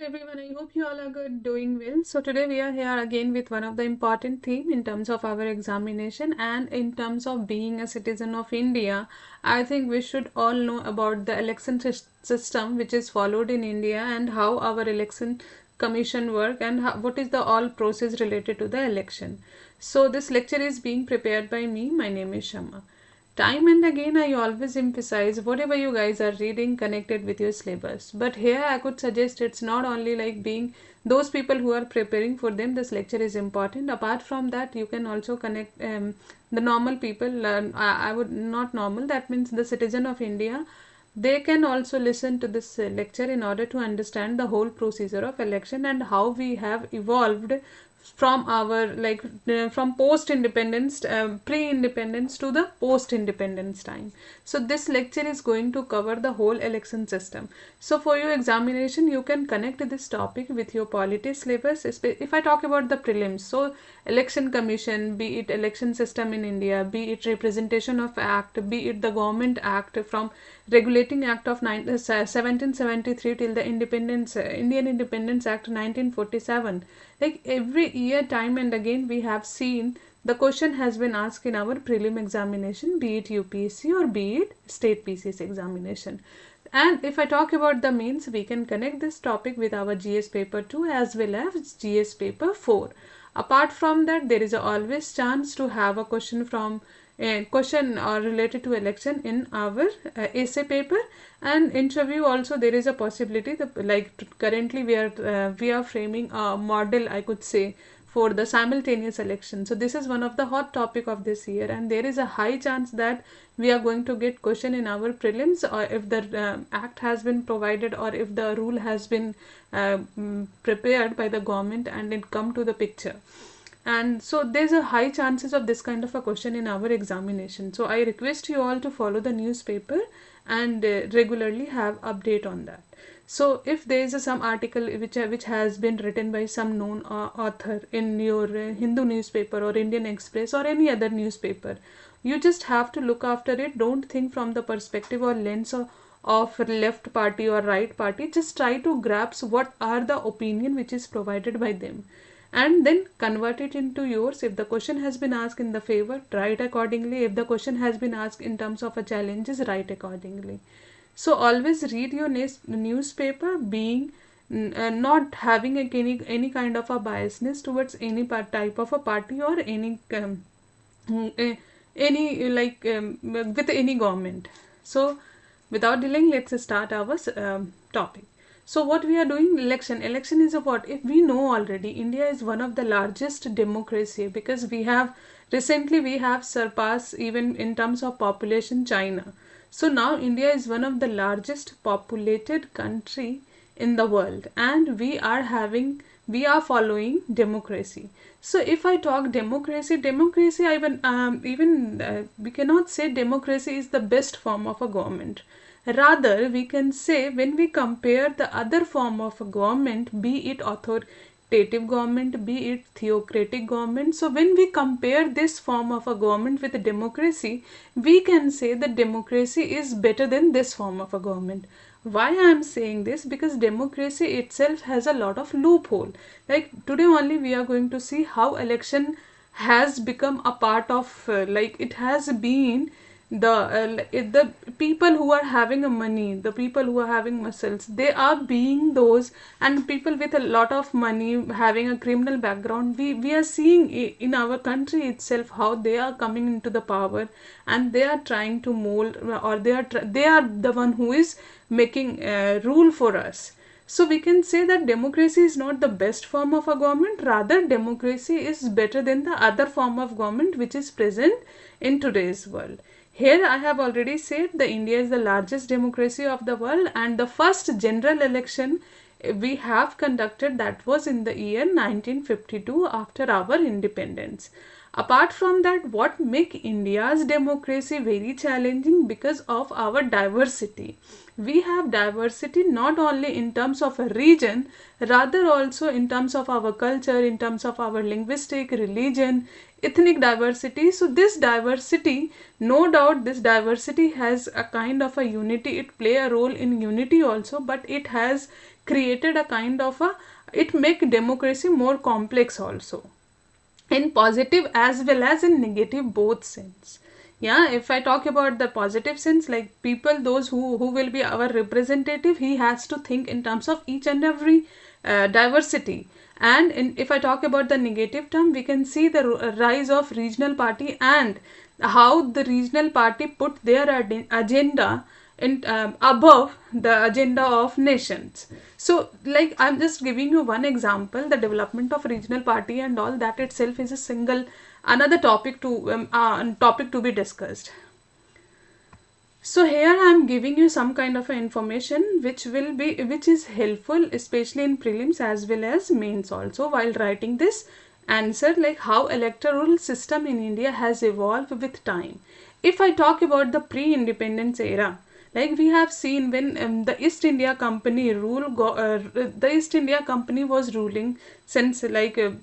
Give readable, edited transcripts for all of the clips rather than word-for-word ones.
Everyone, I hope you all are good, doing well. So today we are here again with one of the important theme in terms of our examination and in terms of being a citizen of India. I think we should all know about the election system which is followed in India and how our election commission work and what is the all process related to the election. So this lecture is being prepared by me. My name is Shama. Time and again, I always emphasize whatever you guys are reading connected with your syllabus. But here, I could suggest it's not only like being those people who are preparing for them, this lecture is important. Apart from that, you can also connect the normal people. I would not normal, that means the citizen of India. They can also listen to this lecture in order to understand the whole procedure of election and how we have evolved from our from post independence pre independence to the post independence time. So this lecture is going to cover the whole election system. So for your examination you can connect this topic with your polity syllabus. If I talk about the prelims, so election commission, be it election system in India, be it representation of act, be it the government act from regulating act of 1773 till the independence Indian Independence Act 1947. Like every year, time and again, we have seen the question has been asked in our prelim examination, be it UPSC or be it state PCS examination. And if I talk about the means, we can connect this topic with our GS paper 2 as well as GS paper 4. Apart from that, there is always chance to have a question from a question or related to election in our essay paper and interview. Also there is a possibility that currently we are framing a model, I could say, for the simultaneous election. So this is one of the hot topic of this year and there is a high chance that we are going to get question in our prelims, or if the act has been provided or if the rule has been prepared by the government and it come to the picture. And so there's a high chances of this kind of a question in our examination. So I request you all to follow the newspaper and regularly have update on that. So if there is some article which has been written by some known author in your Hindu newspaper or Indian Express or any other newspaper, you just have to look after it. Don't think from the perspective or lens of left party or right party. Just try to grasp what are the opinion which is provided by them and then convert it into yours. If the question has been asked in the favor, write accordingly. If the question has been asked in terms of a challenges, write accordingly. So always read your newspaper being not having any kind of a biasness towards any type of a party or any with any government. So without delaying, let's start our topic. So what we are doing, election is a what? If we know already, India is one of the largest democracy because we have surpassed even in terms of population China. So now India is one of the largest populated country in the world and we are following democracy. So if I talk democracy, we cannot say democracy is the best form of a government. Rather, we can say when we compare the other form of a government, be it authoritative government, be it theocratic government. So when we compare this form of a government with a democracy, we can say that democracy is better than this form of a government. Why I am saying this? Because democracy itself has a lot of loophole. Like today only we are going to see how election has become a part of it has been the people who are having a money, the people who are having muscles, they are being those, and people with a lot of money having a criminal background, we are seeing in our country itself how they are coming into the power and they are trying to mold, or they are the one who is making rule for us. So we can say that democracy is not the best form of a government, rather democracy is better than the other form of government which is present in today's world. Here I have already said that India is the largest democracy of the world and the first general election we have conducted, that was in the year 1952 after our independence. Apart from that, what make India's democracy very challenging? Because of our diversity. We have diversity not only in terms of a region, rather also in terms of our culture, in terms of our linguistic, religion, ethnic diversity. So this diversity, no doubt this diversity has a kind of a unity, it play a role in unity also, but it has created a kind of a, it make democracy more complex also, in positive as well as in negative both sense. Yeah, if I talk about the positive sense, like people, those who will be our representative, he has to think in terms of each and every diversity. And if I talk about the negative term, we can see the rise of regional party and how the regional party put their agenda in above the agenda of nations. So like I'm just giving you one example, the development of regional party and all that itself is a single another topic to be discussed. So here I am giving you some kind of information which is helpful especially in prelims as well as mains also while writing this answer, like how electoral system in India has evolved with time. If I talk about the pre-independence era, like we have seen when the East India Company the East India Company was ruling since like a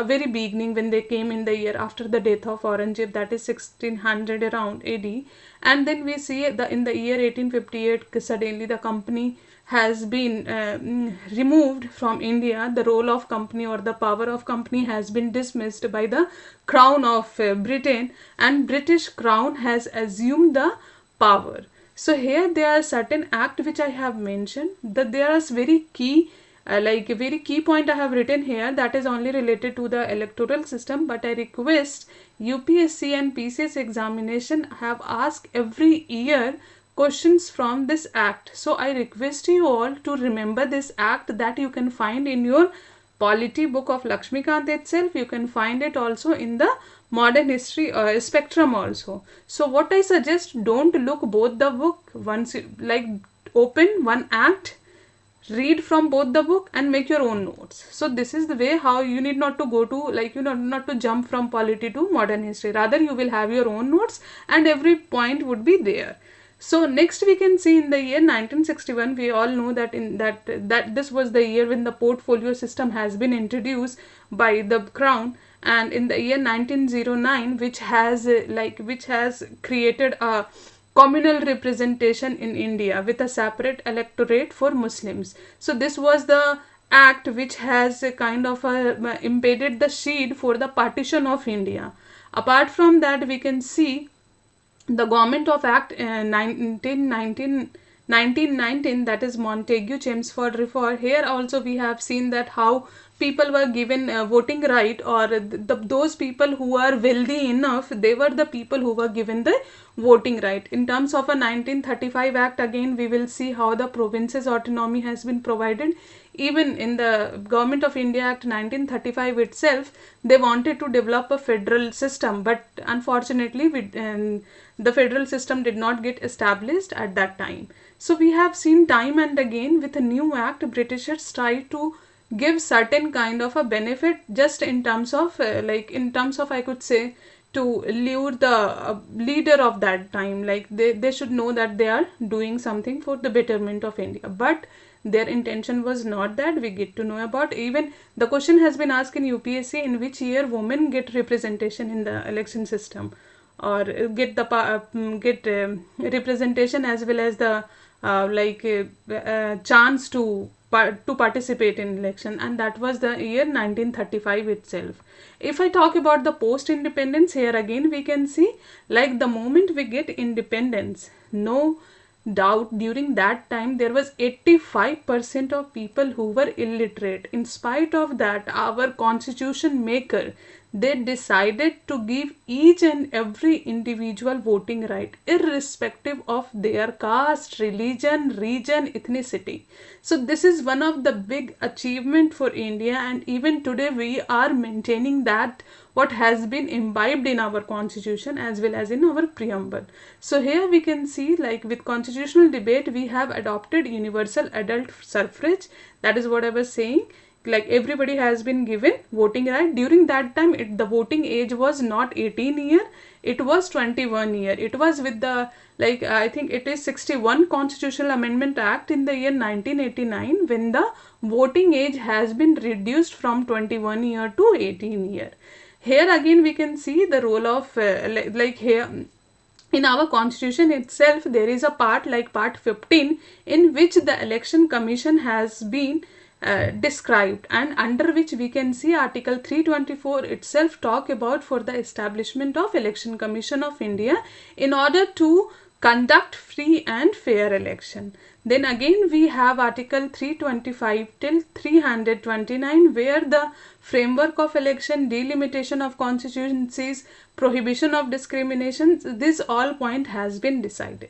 very beginning, when they came in the year after the death of Aurangzeb, that is 1600 around AD. And then we see in the year 1858 suddenly the company has been removed from India. The role of company or the power of company has been dismissed by the crown of Britain, and British crown has assumed the power. So here there are certain act which I have mentioned, that there is very key like a very key point I have written here, that is only related to the electoral system, but I request UPSC and PCS examination have asked every year questions from this act. So I request you all to remember this act, that you can find in your polity book of Lakshmikant itself. You can find it also in the modern history spectrum also. So what I suggest, don't look both the book, once you like open one act, read from both the book and make your own notes. So this is the way how you need not to go to, like, you know, not to jump from polity to modern history, rather you will have your own notes and every point would be there. So next we can see in the year 1961, we all know that in that this was the year when the portfolio system has been introduced by the crown. And in the year 1909, which has created a communal representation in India with a separate electorate for Muslims. So this was the act which has a kind of impeded the seed for the partition of India. Apart from that, we can see the Government of Act 1919, that is Montagu-Chelmsford Reform. Here also we have seen that how people were given voting right, or those people who are wealthy enough, they were the people who were given the voting right. In terms of a 1935 Act, again we will see how the provinces autonomy has been provided. Even in the Government of India Act 1935 itself, they wanted to develop a federal system, but unfortunately the federal system did not get established at that time. So we have seen time and again with a new act, Britishers try to give certain kind of a benefit, just in terms of I could say, to lure the leader of that time, like they should know that they are doing something for the betterment of India. But their intention was not that. We get to know about, even the question has been asked in UPSC, in which year women get representation in the election system, or get representation as well as the chance to participate in election, and that was the year 1935 itself. If I talk about the post independence, here again we can see, like the moment we get independence, no doubt during that time there was 85% of people who were illiterate. In spite of that, our constitution maker, they decided to give each and every individual voting right, irrespective of their caste, religion, region, ethnicity. So this is one of the big achievement for India, and even today we are maintaining that what has been imbibed in our constitution as well as in our preamble. So here we can see, like with constitutional debate, we have adopted universal adult suffrage. That is what I was saying, like everybody has been given voting right. During that time, the voting age was not 18 year, it was 21 year. It was with the, like I think it is 61 Constitutional Amendment Act in the year 1989, when the voting age has been reduced from 21 year to 18 year. here again we can see the role of like here in our constitution itself there is a part like part 15 in which the election commission has been described, and under which we can see article 324 itself talk about for the establishment of election commission of India in order to conduct free and fair election. Then again we have article 325 till 329 where the framework of election, delimitation of constituencies, prohibition of discrimination, this all point has been described.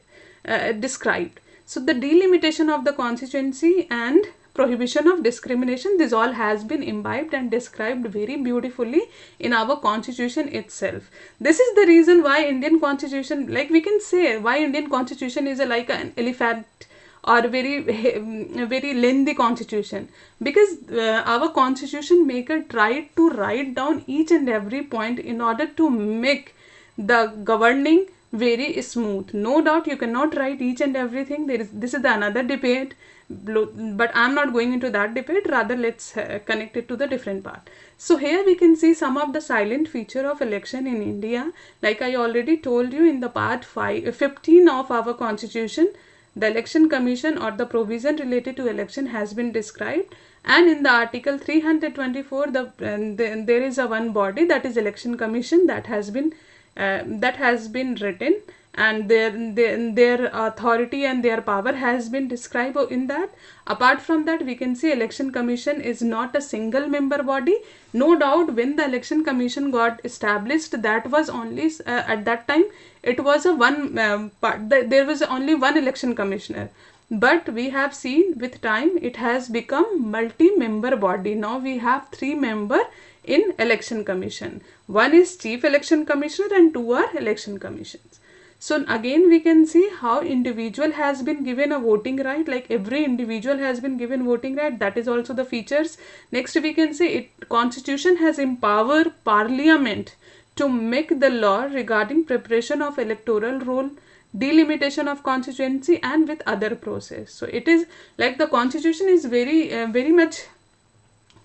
So the delimitation of the constituency and prohibition of discrimination, this all has been imbibed and described very beautifully in our constitution itself. This is the reason why Indian constitution, like we can say why Indian constitution is like an elephant or very lengthy constitution, because our constitution maker tried to write down each and every point in order to make the governing very smooth. No doubt you cannot write each and everything. This is the another debate, but I'm not going into that debate. Rather, let's connect it to the different part. So here we can see some of the silent feature of election in India. Like I already told you in the part 15 of our constitution, the election commission or the provision related to election has been described, and in the article 324 there is a one body, that is election commission, that has been written, and their authority and their power has been described in that. Apart from that, we can see election commission is not a single member body. No doubt when the election commission got established, that was only at that time it was a one part, there was only one election commissioner, but we have seen with time it has become multi-member body. Now we have 3 member in election commission. One is chief election commissioner and 2 are election commissions. So again we can see how individual has been given a voting right, like every individual has been given voting right. That is also the features. Next we can say constitution has empowered parliament to make the law regarding preparation of electoral roll, delimitation of constituency and with other process. So it is like the constitution is very much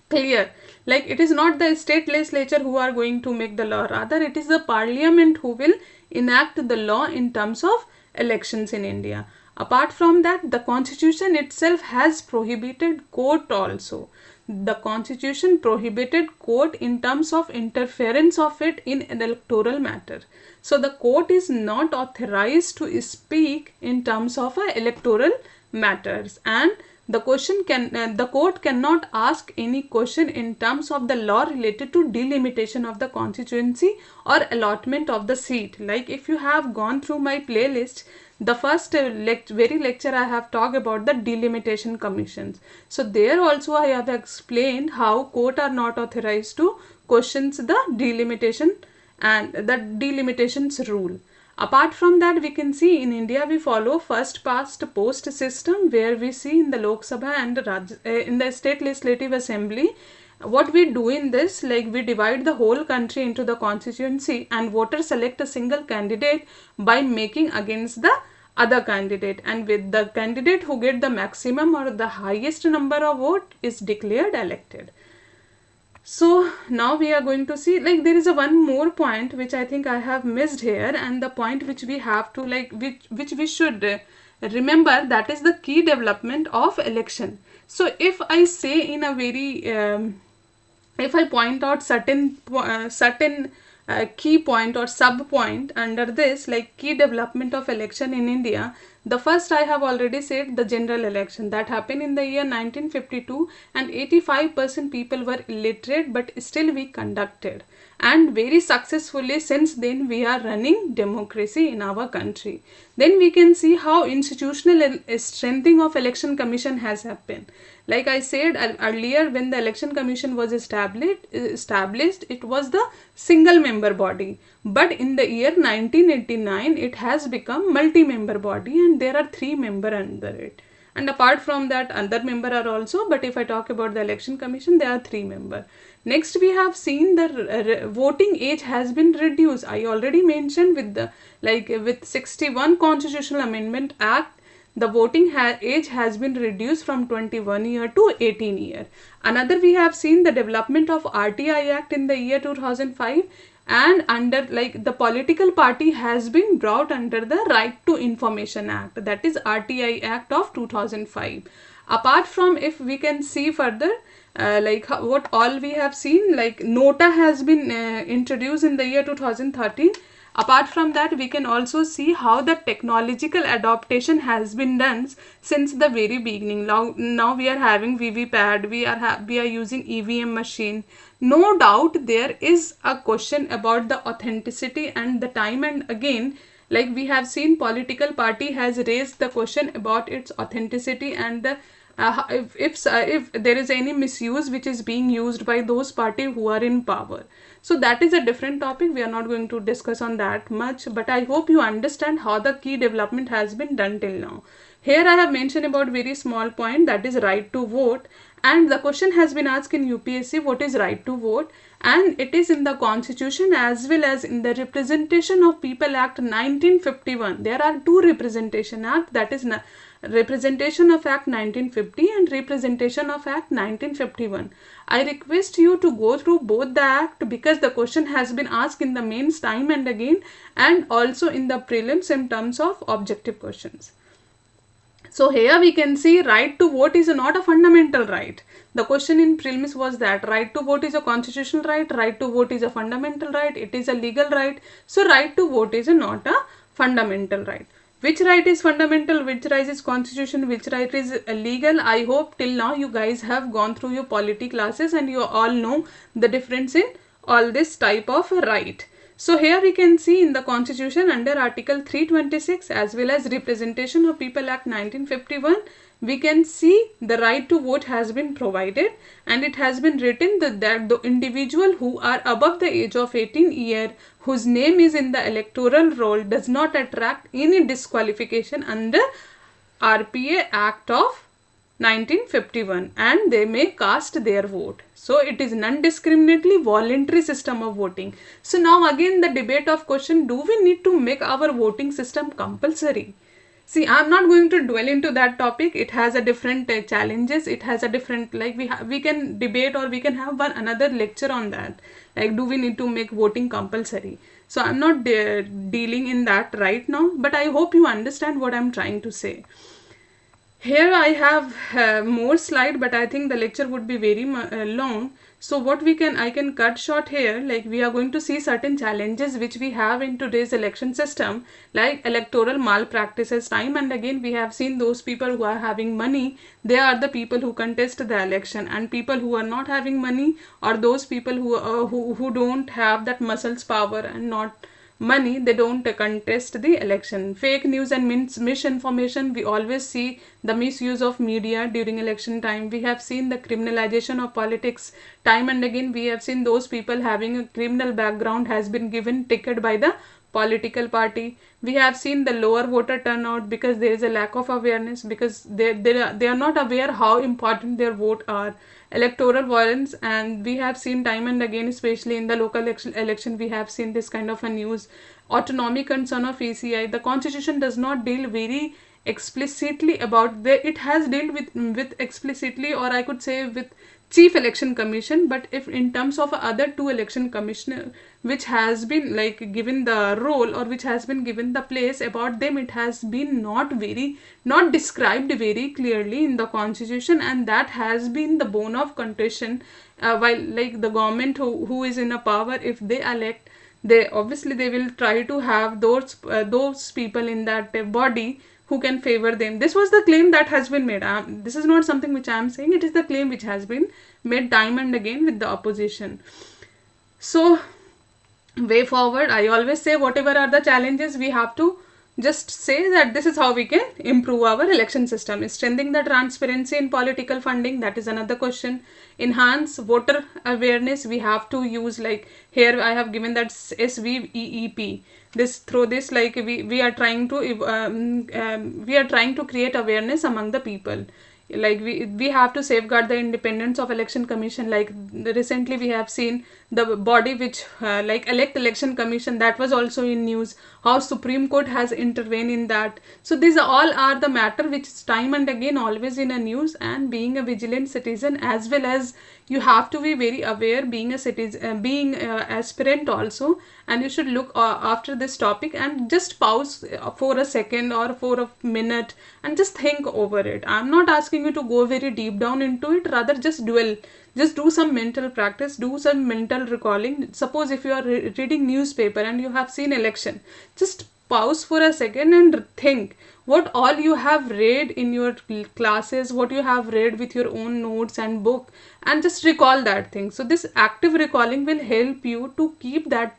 clear, like it is not the state legislature who are going to make the law, rather it is the parliament who will enact the law in terms of elections in India. Apart from that, the constitution itself has prohibited court also. The constitution prohibited court in terms of interference of it in an electoral matter. So the court is not authorized to speak in terms of electoral matters, and the court cannot ask any question in terms of the law related to delimitation of the constituency or allotment of the seat. Like if you have gone through my playlist, the first very lecture I have talked about the delimitation commissions. So there also I have explained how court are not authorized to question the delimitation and the delimitations rule. Apart from that, we can see in India we follow first past post system, where we see in the Lok Sabha and in the state legislative assembly, what we do in this, like we divide the whole country into the constituency and voters select a single candidate by making against the other candidate, and with the candidate who get the maximum or the highest number of vote is declared elected. So now we are going to see, like there is a one more point which I think I have missed here, and the point which we have to which we should remember, that is the key development of election. So if I say in a very if I point out certain key point or sub point under this, like key development of election in India, the first I have already said, the general election that happened in the year 1952, and 85% people were illiterate, but still we conducted, and very successfully since then we are running democracy in our country. Then we can see how institutional strengthening of election commission has happened. Like I said earlier, when the election commission was established, it was the single member body, but in the year 1989 it has become multi-member body, and there are 3 members under it, and apart from that other member are also, but if I talk about the election commission, there are 3 members. Next we have seen the voting age has been reduced. I already mentioned with the with 61 Constitutional Amendment Act, the voting age has been reduced from 21 year to 18 year. Another, we have seen the development of RTI Act in the year 2005, and under like the political party has been brought under the Right to Information Act, that is RTI Act of 2005. Apart from, if we can see further, what all we have seen, like Nota has been introduced in the year 2013. Apart from that, we can also see how the technological adaptation has been done since the very beginning. Now we are having VVPAT, we are using EVM machine. No doubt there is a question about the authenticity and the time and again, like we have seen, political party has raised the question about its authenticity and the if there is any misuse which is being used by those party who are in power. So that is a different topic, we are not going to discuss on that much, but I hope you understand how the key development has been done till now. Here I have mentioned about very small point, that is right to vote, and the question has been asked in UPSC, what is right to vote, and it is in the Constitution as well as in the Representation of People Act 1951. There are two Representation Act, that is Representation of Act 1950 and Representation of Act 1951. I request you to go through both the act because the question has been asked in the mains time and again, and also in the prelims in terms of objective questions. So here we can see right to vote is not a fundamental right. The question in prelims was that right to vote is a constitutional right, right to vote is a fundamental right, it is a legal right. So right to vote is not a fundamental right. Which right is fundamental, which right is constitution, which right is legal? I hope till now you guys have gone through your polity classes and you all know the difference in all this type of right. So here we can see in the Constitution under Article 326 as well as Representation of People Act 1951, we can see the right to vote has been provided, and it has been written that the individual who are above the age of 18 years whose name is in the electoral roll does not attract any disqualification under RPA Act of 1951 and they may cast their vote. So it is non-discriminatory voluntary system of voting. So now again the debate of question, do we need to make our voting system compulsory? See, I am not going to dwell into that topic. It has a different challenges. It has a different, like we can debate or we can have one another lecture on that. Like, do we need to make voting compulsory? So I'm not dealing in that right now, but I hope you understand what I'm trying to say. Here I have more slide, but I think the lecture would be very long. So what I can cut short here, like we are going to see certain challenges which we have in today's election system, like electoral malpractices. Time and again we have seen those people who are having money, they are the people who contest the election, and people who are not having money or those people who don't have that muscles power and not money, they don't contest the election. Fake news and misinformation, we always see the misuse of media during election time. We have seen the criminalization of politics. Time and again we have seen those people having a criminal background has been given ticket by the political party. We have seen the lower voter turnout because there is a lack of awareness, because they are not aware how important their vote are. Electoral violence, and we have seen time and again, especially in the local election, we have seen this kind of a news. Autonomy concern of ECI. The Constitution does not deal very explicitly about it has dealt with explicitly, or I could say with Chief Election Commission, but if in terms of other two election commissioner which has been like given the role or which has been given the place, about them it has been not described very clearly in the Constitution, and that has been the bone of contention. While like the government who is in a power, if they elect, they obviously they will try to have those people in that body who can favor them. This was the claim that has been made. This is not something which I am saying, it is the claim which has been made time and again with the opposition. So way forward, I always say whatever are the challenges, we have to just say that this is how we can improve our election system. Strengthening the transparency in political funding, that is another question. Enhance voter awareness, we have to use, like here I have given that SVEEP. Through this, like we are trying to create awareness among the people. like we have to safeguard the independence of election commission. Like recently we have seen the body which like elect election commission, that was also in news, how Supreme Court has intervened in that. So these all are the matter which is time and again always in a news. And being a vigilant citizen, as well as you have to be very aware being a citizen, being aspirant also. And you should look after this topic and just pause for a second or for a minute and just think over it. I'm not asking you to go very deep down into it, rather just dwell, just do some mental practice, do some mental recalling. Suppose if you are reading newspaper and you have seen election, just pause for a second and think what all you have read in your classes, what you have read with your own notes and book, and just recall that thing. So this active recalling will help you to keep that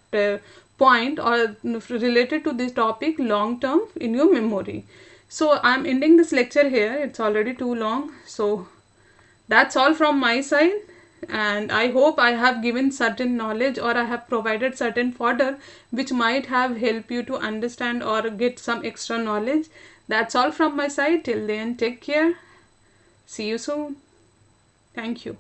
point or related to this topic long term in your memory. So I'm ending this lecture here, it's already too long. So that's all from my side, and I hope I have given certain knowledge or I have provided certain fodder which might have helped you to understand or get some extra knowledge. That's all from my side. Till then, take care. See you soon. Thank you.